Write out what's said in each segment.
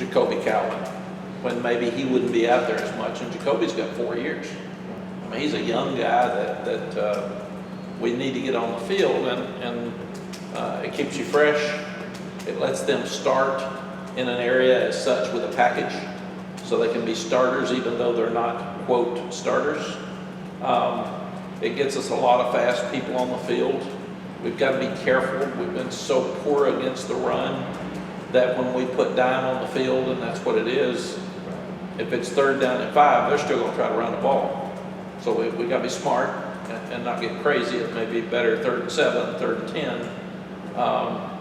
Jacoby Cowan, when maybe he wouldn't be out there as much. And Jacoby's got 4 years. I mean, he's a young guy that we need to get on the field, and it keeps you fresh. It lets them start in an area as such with a package, so they can be starters even though they're not, quote, starters. It gets us a lot of fast people on the field. We've got to be careful. We've been so poor against the run that when we put dime on the field, and that's what it is, if it's 3rd down and 5, they're still going to try to run the ball. So we got to be smart and not get crazy. It may be better 3rd and 7, 3rd and 10.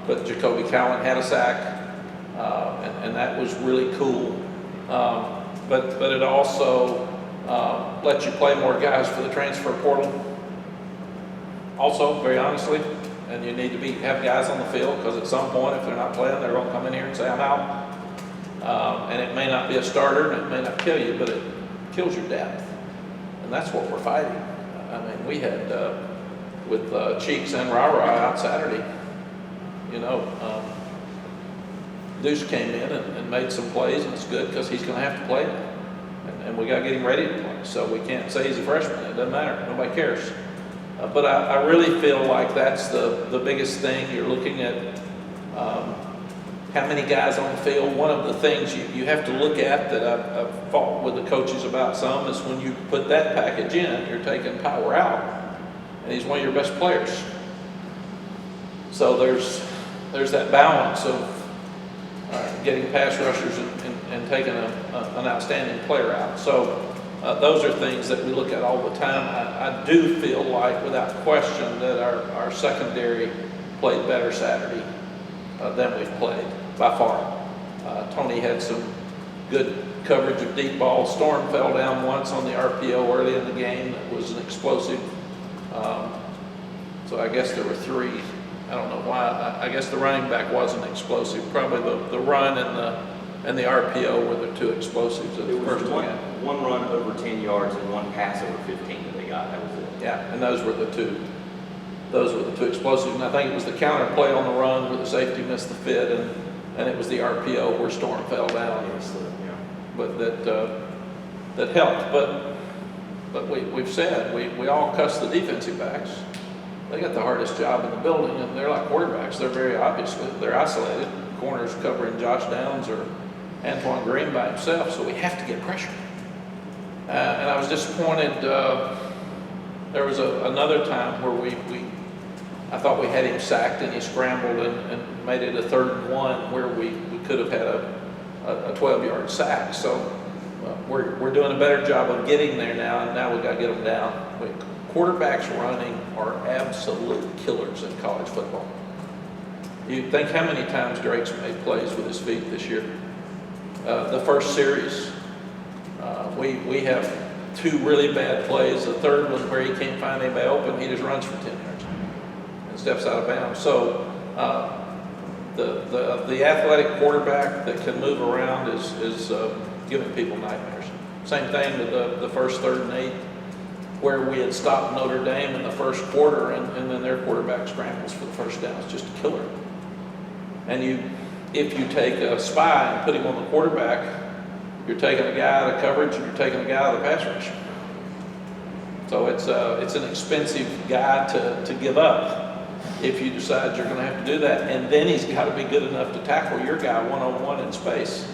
But Jacoby Cowan had a sack, and that was really cool. But it also lets you play more guys for the transfer portal. Also, very honestly, and you need to have guys on the field, because at some point, if they're not playing, they're going to come in here and say, I'm out. And it may not be a starter, and it may not kill you, but it kills your depth. And that's what we're fighting. I mean, we had, with Cheeks and Rara out Saturday, Deuce came in and made some plays, and it's good because he's going to have to play now. And we got to get him ready to play. So we can't say he's a freshman. It doesn't matter. Nobody cares. But I really feel like that's the biggest thing. You're looking at how many guys on the field. One of the things you have to look at that I've fought with the coaches about some is when you put that package in, you're taking power out. And he's one of your best players. So there's that balance of getting pass rushers and taking an outstanding player out. So those are things that we look at all the time. I do feel like, without question, that our secondary played better Saturday than we've played, by far. Tony had some good coverage of deep balls. Storm fell down once on the RPO early in the game. That was an explosive. So I guess there were 3. I don't know why. I guess the running back wasn't explosive. Probably the run and the RPO were the 2 explosives of the first game. One run over 10 yards and one pass over 15 that they got. That was it. Yeah, and those were the two explosives. And I think it was the counter play on the run where the safety missed the fit, and it was the RPO where Storm fell down. Yeah. But that helped. But we've said we all cuss the defensive backs. They got the hardest job in the building, and they're like quarterbacks. They're very obviously, they're isolated. Corners covering Josh Downs or Antoine Green by himself, so we have to get pressure. And I was disappointed. There was another time where I thought we had him sacked, and he scrambled and made it a 3rd and 1 where we could have had a 12-yard sack. So we're doing a better job of getting there now, and now we've got to get them down. Quarterbacks running are absolute killers in college football. You think how many times Drake's made plays with his feet this year? The first series, we have 2 really bad plays. The 3rd one where he can't find anybody open, he just runs for 10 yards and steps out of bounds. So the athletic quarterback that can move around is giving people nightmares. Same thing with the first 3rd and 8. Where we had stopped Notre Dame in the first quarter, and then their quarterback scrambles for the first down. It's just a killer. And if you take a spy and put him on the quarterback, you're taking a guy out of coverage and you're taking a guy out of the pass rush. So it's an expensive guy to give up if you decide you're going to have to do that. And then he's got to be good enough to tackle your guy one-on-one in space.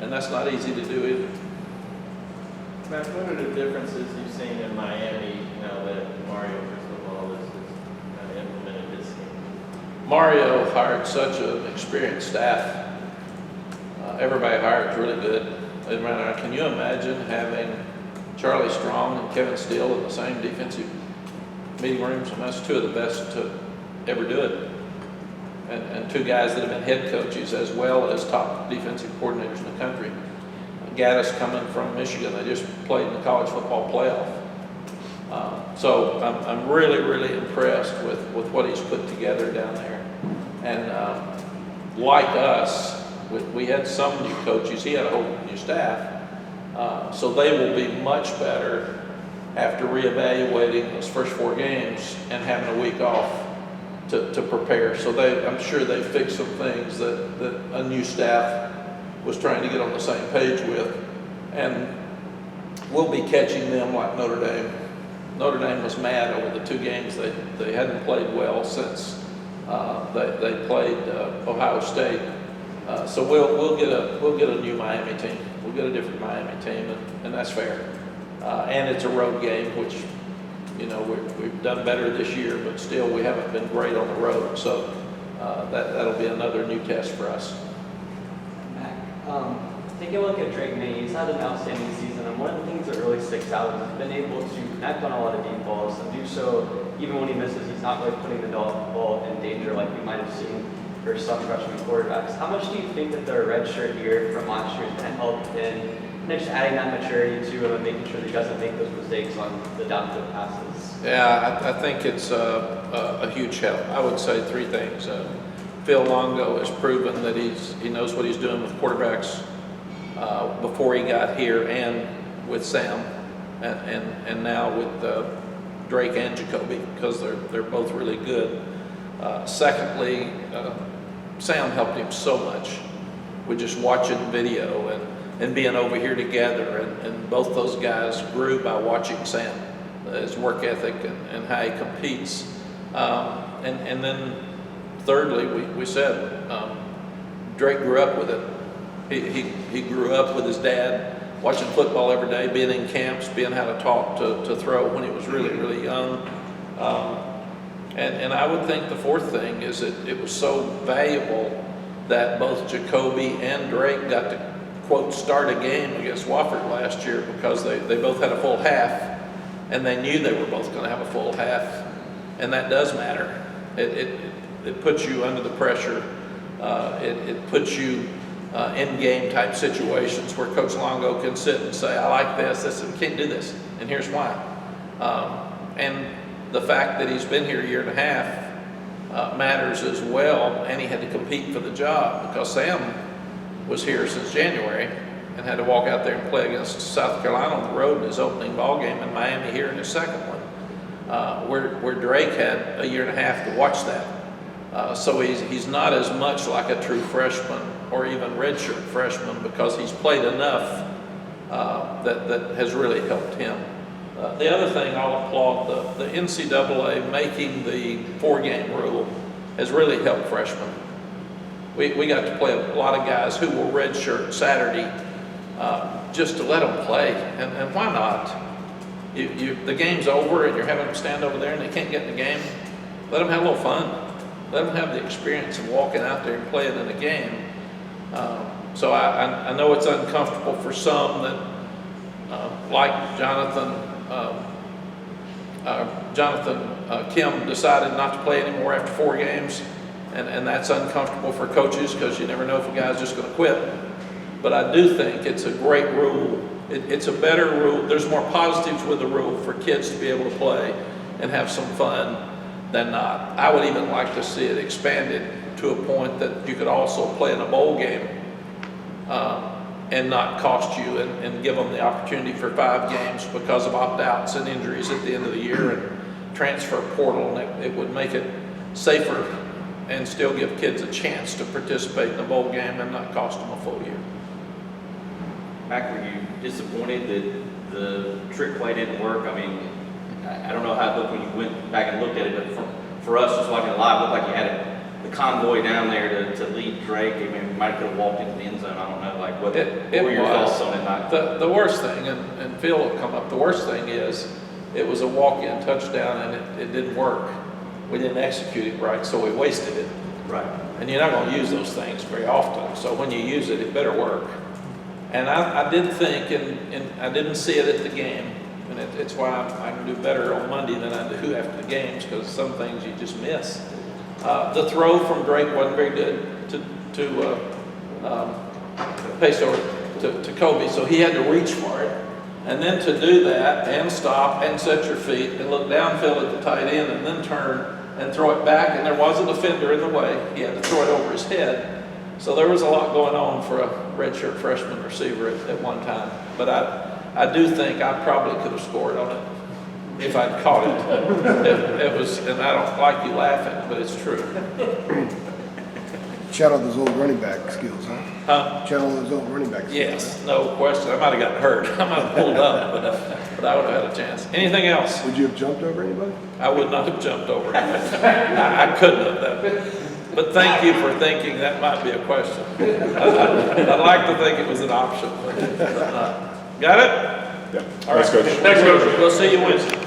And that's not easy to do either. Matt, what are the differences you've seen in Miami now that Mario Cristobal has kind of implemented this scheme? Mario hired such an experienced staff. Everybody hired is really good. Can you imagine having Charlie Strong and Kevin Steele in the same defensive meeting rooms? And that's 2 of the best to ever do it. And 2 guys that have been head coaches as well as top defensive coordinators in the country. Gaddis coming from Michigan, they just played in the college football playoff. So I'm really, really impressed with what he's put together down there. And like us, we had some new coaches, he had a whole new staff. So they will be much better after reevaluating those first 4 games and having a week off to prepare. So I'm sure they fixed some things that a new staff was trying to get on the same page with. And we'll be catching them like Notre Dame. Notre Dame was mad over the 2 games. They hadn't played well since they played Ohio State. So we'll get a new Miami team. We'll get a different Miami team, and that's fair. And it's a road game, which, you know, we've done better this year, but still we haven't been great on the road. So that'll be another new test for us. Mack, taking a look at Drake May, he's had an outstanding season, and one of the things that really sticks out is he's been able to connect on a lot of deep balls and do so even when he misses. He's not really putting the ball in danger like we might have seen for some freshman quarterbacks. How much do you think that their red shirt here from last year is going to help in just adding that maturity to him and making sure that he doesn't make those mistakes on the downfield passes? Yeah, I think it's a huge help. I would say 3 things. Phil Longo has proven that he knows what he's doing with quarterbacks before he got here, and with Sam, and now with Drake and Jacoby, because they're both really good. Secondly, Sam helped him so much with just watching video and being over here together, and both those guys grew by watching Sam, his work ethic and how he competes. And then thirdly, we said Drake grew up with it. He grew up with his dad, watching football every day, being in camps, being how to talk to throw when he was really, really young. And I would think the 4th thing is that it was so valuable that both Jacoby and Drake got to, quote, start a game against Wofford last year, because they both had a full half, and they knew they were both going to have a full half, and that does matter. It puts you under the pressure. It puts you in game type situations where Coach Longo can sit and say, I like this, we can't do this, and here's why. And the fact that he's been here a year and a half matters as well, and he had to compete for the job, because Sam was here since January and had to walk out there and play against South Carolina on the road in his opening ball game, and Miami here in his second one, where Drake had a year and a half to watch that. So he's not as much like a true freshman or even redshirt freshman, because he's played enough that has really helped him. The other thing I'll applaud, the NCAA making the 4-game rule has really helped freshmen. We got to play a lot of guys who will redshirt Saturday just to let them play, and why not? The game's over and you're having them stand over there and they can't get in the game. Let them have a little fun. Let them have the experience of walking out there and playing in a game. So I know it's uncomfortable for some that, like Jonathan Kim decided not to play anymore after 4 games, and that's uncomfortable for coaches, because you never know if a guy's just going to quit. But I do think it's a great rule. It's a better rule. There's more positives with the rule for kids to be able to play and have some fun than not. I would even like to see it expanded to a point that you could also play in a bowl game and not cost you, and give them the opportunity for 5 games because of opt-outs and injuries at the end of the year, and transfer portal, and it would make it safer and still give kids a chance to participate in a bowl game and not cost them a full year. Mack, were you disappointed that the trick play didn't work? I mean, I don't know how it looked when you went back and looked at it, but for us just watching it live, it looked like you had the convoy down there to lead Drake. I mean, we might have walked into the end zone. I don't know, like what were your thoughts on it? The worst thing, and Phil will come up, the worst thing is it was a walk-in touchdown, and it didn't work. We didn't execute it right, so we wasted it. Right. And you're not going to use those things very often, so when you use it, it better work. And I did think, and I didn't see it at the game, and it's why I can do better on Monday than I do after the games, because some things you just miss. The throw from Drake wasn't very good to pace over to Kobe, so he had to reach for it. And then to do that and stop and set your feet and look downfield at the tight end and then turn and throw it back, and there was a defender in the way. He had to throw it over his head. So there was a lot going on for a redshirt freshman receiver at one time. But I do think I probably could have scored on it if I'd caught it. It was, and I don't like you laughing, but it's true. channel those old running back skills, huh? Huh? Channel those old running back skills. Yes, no question. I might have gotten hurt. I might have pulled up, but I would have had a chance. Anything else? Would you have jumped over anybody? I would not have jumped over it. I couldn't have that. But thank you for thinking that might be a question. I'd like to think it was an option. Got it? Yeah. Thanks, Coach. Thanks, Coach. We'll see you Wednesday.